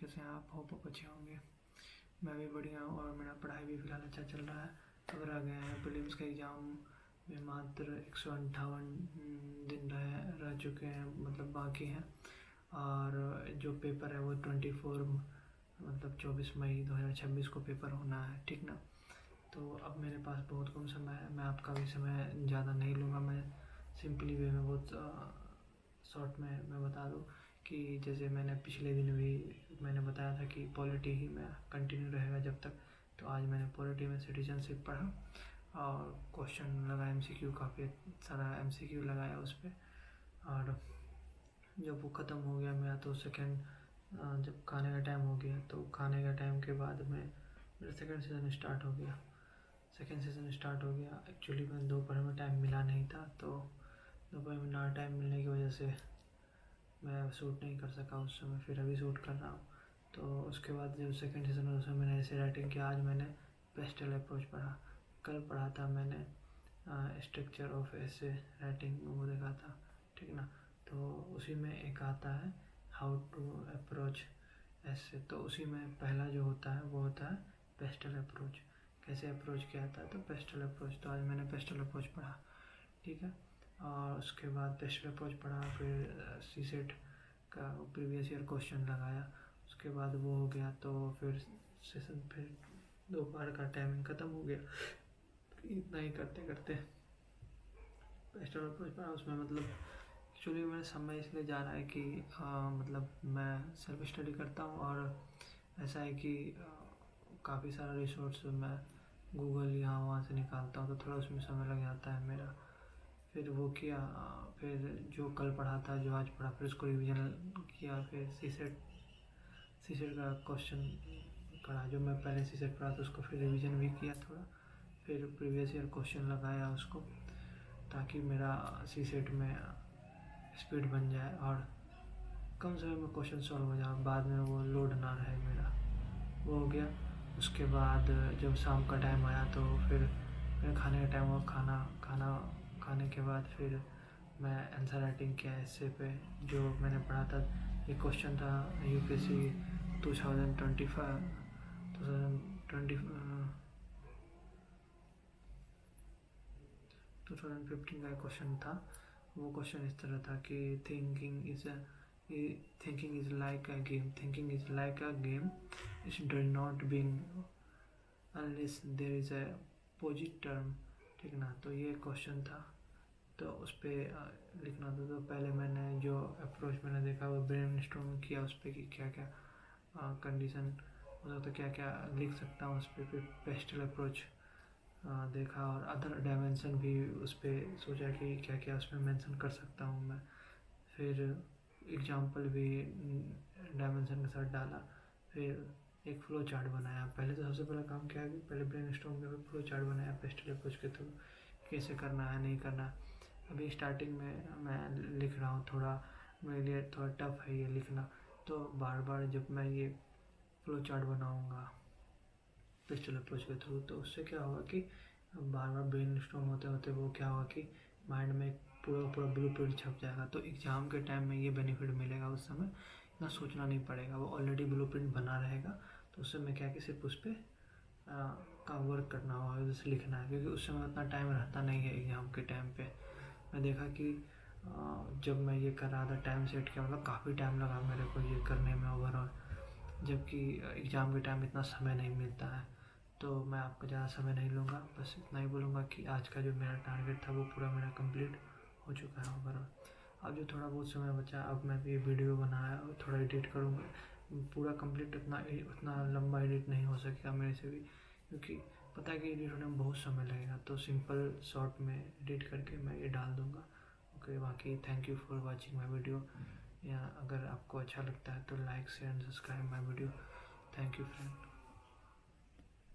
कैसे हैं आप? होप अच्छे होंगे। मैं भी बढ़िया हूँ और मेरा पढ़ाई भी फ़िलहाल अच्छा चल रहा है। अगर आ गए हैं प्रीलिम्स का एग्ज़ाम में मात्र 158 दिन रह चुके हैं, मतलब बाकी हैं। और जो पेपर है वो 24 मई 2026 को पेपर होना है, ठीक ना। तो अब मेरे पास बहुत कम समय है। मैं आपका भी समय ज़्यादा नहीं लूँगा। मैं सिंपली वे में बहुत शॉर्ट में मैं बता दूँ कि जैसे मैंने पिछले दिन भी मैंने बताया था कि पॉलिटी ही में कंटिन्यू रहेगा जब तक। तो आज मैंने पॉलिटी में सिटीजनशिप पढ़ा और क्वेश्चन लगा एमसीक्यू, काफ़ी सारा एमसीक्यू लगाया उस पर। और जब वो ख़त्म हो गया मेरा तो जब खाने का टाइम हो गया तो खाने का टाइम के बाद में मेरा सेकेंड सीज़न स्टार्ट हो गया। एक्चुअली मैं दोपहर में टाइम मिला नहीं था, तो दोपहर में ना टाइम मिलने की वजह से मैं शूट नहीं कर सका उस समय। फिर अभी शूट कर रहा हूँ। तो उसके बाद जब सेकंड सीज़न में उसमें मैंने ऐसे राइटिंग किया। आज मैंने पेस्टल अप्रोच पढ़ा। कल पढ़ा था मैंने स्ट्रक्चर ऑफ ऐसे राइटिंग, वो देखा था, ठीक ना। तो उसी में एक आता है हाउ टू अप्रोच ऐसे। तो उसी में पहला जो होता है वो होता है पेस्टल अप्रोच। कैसे अप्रोच किया था, तो पेस्टल अप्रोच। तो आज मैंने पेस्टल अप्रोच पढ़ा, ठीक है। और उसके बाद पेस्टल अप्रोच पढ़ा, फिर सीसेट का प्रीवियस ईयर क्वेश्चन लगाया। उसके बाद वो हो गया तो फिर दोपहर का टाइमिंग ख़त्म हो गया। इतना ही करते करते पेस्टल अप्रोच पढ़ा। उसमें मतलब एक्चुअली मेरा समय इसलिए जा रहा है कि मतलब मैं सेल्फ स्टडी करता हूँ और ऐसा है कि काफ़ी सारा रिसोर्स मैं गूगल यहाँ वहाँ से निकालता हूँ, तो थोड़ा उसमें समय लग जाता है मेरा। फिर वो किया, फिर जो कल पढ़ा था, जो आज पढ़ा, फिर उसको रिवीजन किया। फिर सीसेट का क्वेश्चन पढ़ा, जो मैं पहले सीसेट पढ़ा था उसको फिर रिवीजन भी किया थोड़ा। फिर प्रीवियस ईयर क्वेश्चन लगाया उसको, ताकि मेरा सीसेट में स्पीड बन जाए और कम समय में क्वेश्चन सॉल्व हो जाए, बाद में वो लोड ना रहे मेरा। वो हो गया। उसके बाद जब शाम का टाइम आया तो फिर खाने का टाइम हुआ। खाने के बाद फिर मैं आंसर राइटिंग किया ऐसे पे जो मैंने पढ़ा था। ये क्वेश्चन था यूपीएससी 2015 का क्वेश्चन था। वो क्वेश्चन इस तरह था कि thinking is like a game it does not बिंग unless there is a posit term, ठीक ना। तो ये क्वेश्चन था, तो उस पर लिखना था। तो पहले मैंने जो अप्रोच मैंने देखा वो ब्रेनस्टॉर्म किया उस पर कि क्या क्या कंडीशन हो सकता, क्या क्या लिख सकता हूँ उस पर। फिर पेस्टल अप्रोच देखा और अदर डायमेंशन भी उस पर सोचा कि क्या क्या उसमें मेंशन कर सकता हूँ मैं। फिर एग्जाम्पल भी डायमेंशन के साथ डाला। फिर एक फ्लो चार्ट बनाया। पहले तो सबसे पहला काम क्या है कि पहले ब्रेनस्टॉर्म किया, फिर फ्लो चार्ट बनाया पेस्टल अप्रोच के थ्रू, कैसे करना है नहीं करना। अभी स्टार्टिंग में मैं लिख रहा हूँ, थोड़ा मेरे लिए थोड़ा टफ है ये लिखना। तो बार बार जब मैं ये फ्लो चार्ट बनाऊँगा पेस्टल अप्रोच के थ्रू, तो उससे क्या होगा कि बार बार ब्रेनस्टॉर्म होते होते वो क्या होगा कि माइंड में पूरा ब्लूप्रिंट छप जाएगा। तो एग्ज़ाम के टाइम में ये बेनिफिट मिलेगा। उस समय इतना सोचना नहीं पड़ेगा, वो ऑलरेडी ब्लूप्रिंट बना रहेगा। तो उस समय क्या कि सिर्फ उस पर का वर्क करना होगा, जैसे लिखना है, क्योंकि उस समय उतना टाइम रहता नहीं है एग्ज़ाम के टाइम पे। मैं देखा कि जब मैं ये कर रहा था टाइम सेट किया, मतलब काफ़ी टाइम लगा मेरे को ये करने में ओवरऑल, जबकि एग्ज़ाम के टाइम इतना समय नहीं मिलता है। तो मैं आपका ज़्यादा समय नहीं लूँगा, बस इतना ही बोलूँगा कि आज का जो मेरा टारगेट था वो पूरा मेरा कंप्लीट हो चुका है ओवरऑल। अब जो थोड़ा बहुत समय बचा, अब मैं भी वीडियो बनाया और थोड़ा एडिट करूँगा। पूरा कंप्लीट उतना लंबा एडिट नहीं हो सकेगा मेरे से भी, क्योंकि पता है कि एडिट होने में बहुत समय लगेगा। तो सिंपल शॉर्ट में एडिट करके मैं ये डाल दूँगा। ओके, बाकी thank you for watching my video. या अगर आपको अच्छा लगता है तो like share and subscribe my video. Thank you friend.